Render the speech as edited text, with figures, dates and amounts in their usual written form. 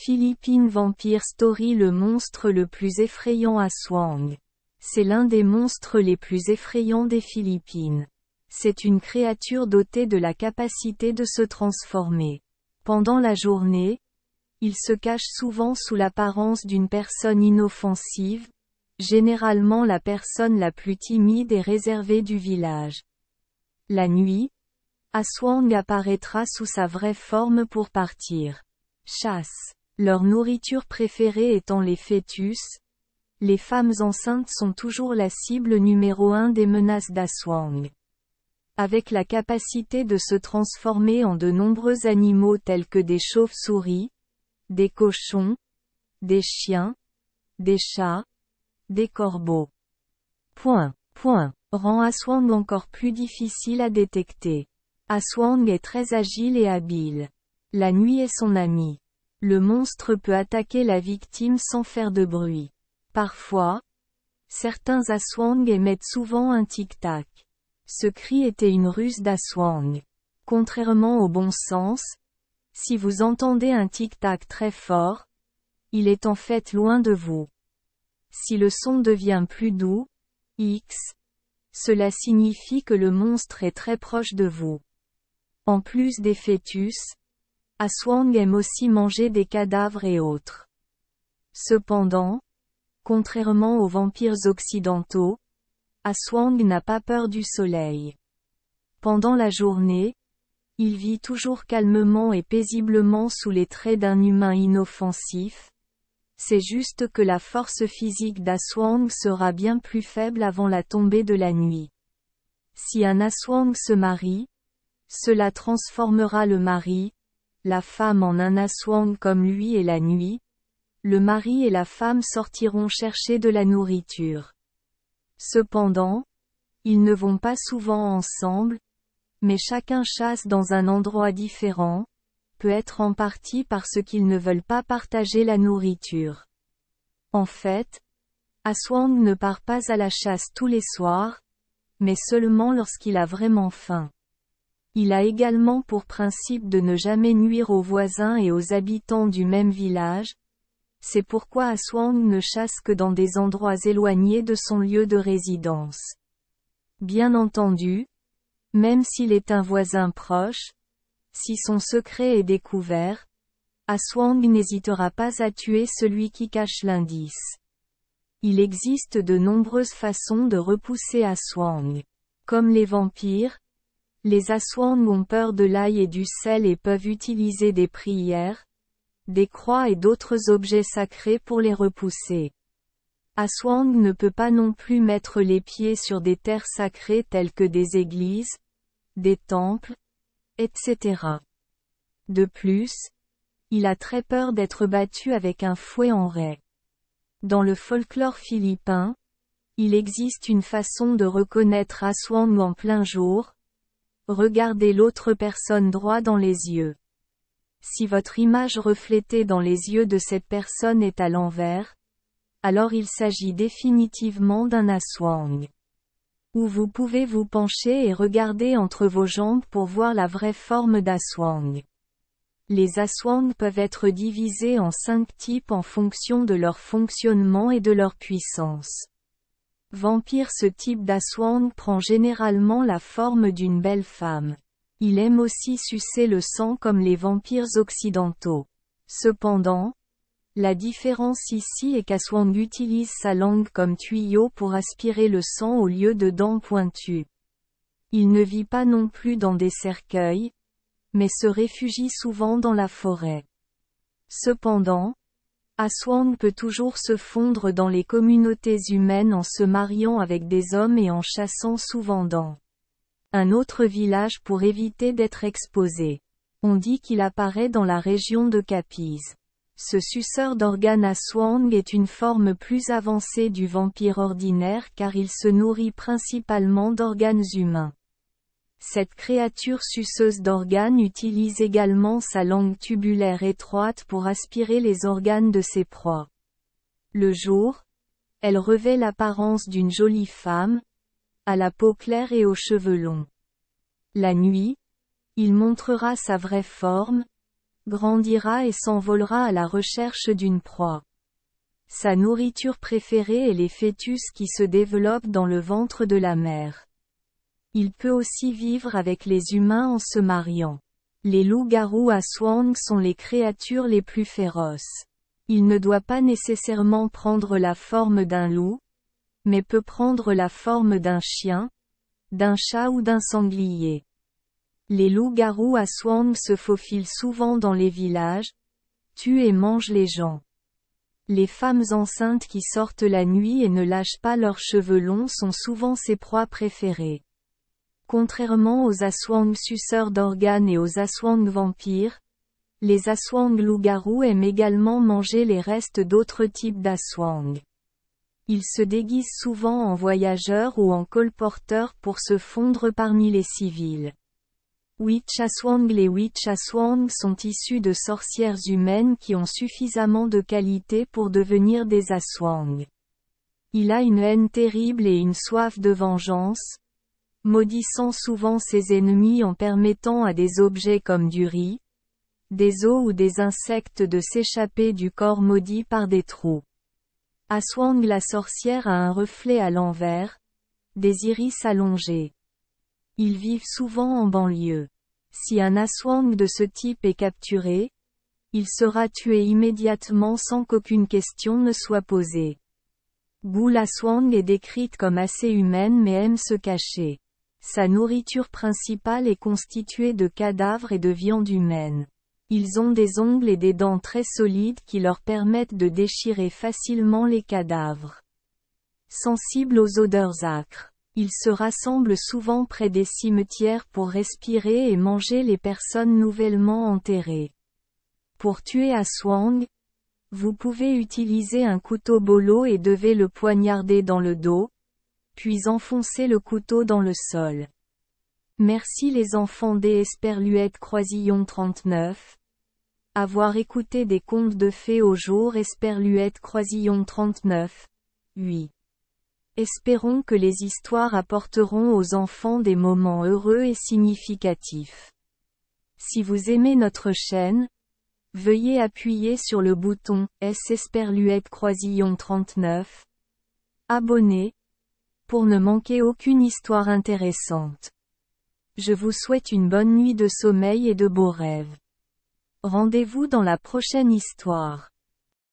Philippine Vampire Story. Le monstre le plus effrayant Aswang. C'est l'un des monstres les plus effrayants des Philippines. C'est une créature dotée de la capacité de se transformer. Pendant la journée, il se cache souvent sous l'apparence d'une personne inoffensive, généralement la personne la plus timide et réservée du village. La nuit, Aswang apparaîtra sous sa vraie forme pour partir. Chasse. Leur nourriture préférée étant les fœtus, les femmes enceintes sont toujours la cible numéro 1 des menaces d'Aswang. Avec la capacité de se transformer en de nombreux animaux tels que des chauves-souris, des cochons, des chiens, des chats, des corbeaux. Rend Aswang encore plus difficile à détecter. Aswang est très agile et habile. La nuit est son ami. Le monstre peut attaquer la victime sans faire de bruit. Parfois, certains Aswang émettent souvent un tic-tac. Ce cri était une ruse d'Aswang. Contrairement au bon sens, si vous entendez un tic-tac très fort, il est en fait loin de vous. Si le son devient plus doux, X, cela signifie que le monstre est très proche de vous. En plus des fœtus, Aswang aime aussi manger des cadavres et autres. Cependant, contrairement aux vampires occidentaux, Aswang n'a pas peur du soleil. Pendant la journée, il vit toujours calmement et paisiblement sous les traits d'un humain inoffensif. C'est juste que la force physique d'Aswang sera bien plus faible avant la tombée de la nuit. Si un Aswang se marie, cela transformera le mari, la femme en un Aswang comme lui et la nuit. Le mari et la femme sortiront chercher de la nourriture. Cependant, ils ne vont pas souvent ensemble, mais chacun chasse dans un endroit différent, peut-être en partie parce qu'ils ne veulent pas partager la nourriture. En fait, Aswang ne part pas à la chasse tous les soirs, mais seulement lorsqu'il a vraiment faim. Il a également pour principe de ne jamais nuire aux voisins et aux habitants du même village. C'est pourquoi Aswang ne chasse que dans des endroits éloignés de son lieu de résidence. Bien entendu, même s'il est un voisin proche, si son secret est découvert, Aswang n'hésitera pas à tuer celui qui cache l'indice. Il existe de nombreuses façons de repousser Aswang. Comme les vampires, les Aswang ont peur de l'ail et du sel et peuvent utiliser des prières, des croix et d'autres objets sacrés pour les repousser. Aswang ne peut pas non plus mettre les pieds sur des terres sacrées telles que des églises, des temples, etc. De plus, il a très peur d'être battu avec un fouet en raie. Dans le folklore philippin, il existe une façon de reconnaître Aswang en plein jour. Regardez l'autre personne droit dans les yeux. Si votre image reflétée dans les yeux de cette personne est à l'envers, alors il s'agit définitivement d'un Aswang. Ou vous pouvez vous pencher et regarder entre vos jambes pour voir la vraie forme d'Aswang. Les Aswang peuvent être divisés en 5 types en fonction de leur fonctionnement et de leur puissance. Vampire. Ce type d'Aswang prend généralement la forme d'une belle femme. Il aime aussi sucer le sang comme les vampires occidentaux. Cependant, la différence ici est qu'Aswang utilise sa langue comme tuyau pour aspirer le sang au lieu de dents pointues. Il ne vit pas non plus dans des cercueils, mais se réfugie souvent dans la forêt. Cependant, Aswang peut toujours se fondre dans les communautés humaines en se mariant avec des hommes et en chassant souvent dans un autre village pour éviter d'être exposé. On dit qu'il apparaît dans la région de Capiz. Ce suceur d'organes Aswang est une forme plus avancée du vampire ordinaire car il se nourrit principalement d'organes humains. Cette créature suceuse d'organes utilise également sa langue tubulaire étroite pour aspirer les organes de ses proies. Le jour, elle revêt l'apparence d'une jolie femme, à la peau claire et aux cheveux longs. La nuit, il montrera sa vraie forme, grandira et s'envolera à la recherche d'une proie. Sa nourriture préférée est les fœtus qui se développent dans le ventre de la mère. Il peut aussi vivre avec les humains en se mariant. Les loups-garous aswang sont les créatures les plus féroces. Il ne doit pas nécessairement prendre la forme d'un loup, mais peut prendre la forme d'un chien, d'un chat ou d'un sanglier. Les loups-garous aswang se faufilent souvent dans les villages, tuent et mangent les gens. Les femmes enceintes qui sortent la nuit et ne lâchent pas leurs cheveux longs sont souvent ses proies préférées. Contrairement aux aswang suceurs d'organes et aux aswang vampires, les aswang loups-garous aiment également manger les restes d'autres types d'aswang. Ils se déguisent souvent en voyageurs ou en colporteurs pour se fondre parmi les civils. Witch aswang. Les witch aswang sont issus de sorcières humaines qui ont suffisamment de qualité pour devenir des aswang. Il a une haine terrible et une soif de vengeance, maudissant souvent ses ennemis en permettant à des objets comme du riz, des os ou des insectes de s'échapper du corps maudit par des trous. Aswang. La sorcière a un reflet à l'envers, des iris allongés. Ils vivent souvent en banlieue. Si un aswang de ce type est capturé, il sera tué immédiatement sans qu'aucune question ne soit posée. Ghoul aswang est décrite comme assez humaine mais aime se cacher. Sa nourriture principale est constituée de cadavres et de viande humaine. Ils ont des ongles et des dents très solides qui leur permettent de déchirer facilement les cadavres. Sensibles aux odeurs âcres. Ils se rassemblent souvent près des cimetières pour respirer et manger les personnes nouvellement enterrées. Pour tuer aswang, vous pouvez utiliser un couteau bolo et devez le poignarder dans le dos, puis enfoncer le couteau dans le sol. Merci les enfants des Esperluette Croisillon 39. Avoir écouté des contes de fées au jour Esperluette Croisillon 39. 8. Espérons que les histoires apporteront aux enfants des moments heureux et significatifs. Si vous aimez notre chaîne, veuillez appuyer sur le bouton S Esperluette Croisillon 39. Abonner, pour ne manquer aucune histoire intéressante. Je vous souhaite une bonne nuit de sommeil et de beaux rêves. Rendez-vous dans la prochaine histoire.